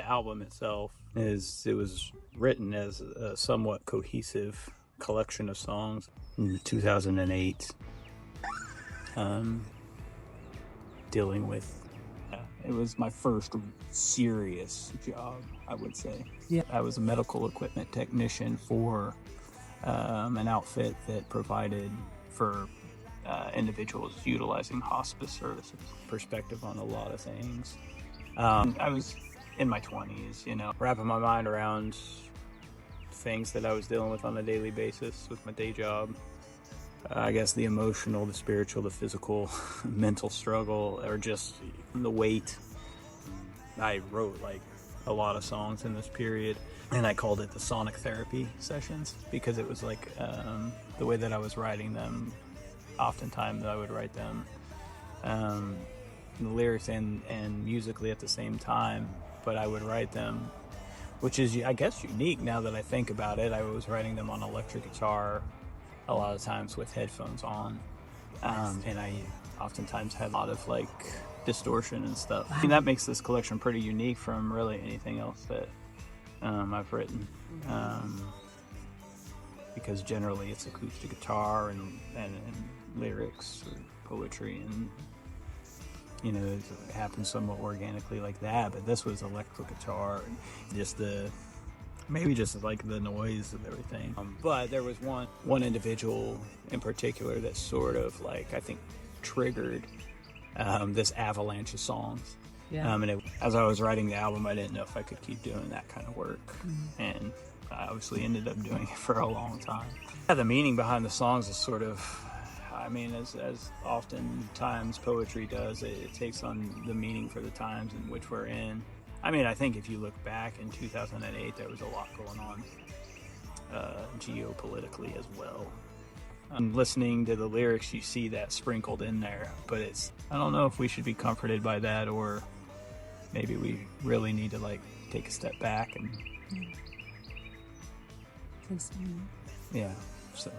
album itself it was written as a somewhat cohesive collection of songs in 2008, dealing with it was my first serious job, I would say. Yeah. I was a medical equipment technician for an outfit that provided for individuals utilizing hospice services. Perspective on a lot of things. I was in my 20s, wrapping my mind around things that I was dealing with on a daily basis with my day job. I guess the emotional, the spiritual, the physical, mental struggle, or just the weight. I wrote like a lot of songs in this period, and I called it the sonic therapy sessions because it was like the way that I was writing them. Oftentimes I would write them the lyrics and musically at the same time, but I would write them, which is, I guess, unique now that I think about it. I was writing them on electric guitar a lot of times with headphones on, and I oftentimes had a lot of like distortion and stuff. I mean, that makes this collection pretty unique from really anything else that I've written, because generally it's acoustic guitar and lyrics or poetry, and it happens somewhat organically like that. But this was electric guitar and just maybe just like the noise of everything. But there was one individual in particular that sort of like, I think, triggered this avalanche of songs. Yeah. And as I was writing the album, I didn't know if I could keep doing that kind of work. Mm-hmm. And I obviously ended up doing it for a long time. Yeah, the meaning behind the songs is sort of, I mean, as oftentimes poetry does, it takes on the meaning for the times in which we're in. I mean, I think if you look back in 2008, there was a lot going on geopolitically as well. Listening to the lyrics, you see that sprinkled in there, but I don't know if we should be comforted by that, or maybe we really need to like take a step back and yeah, so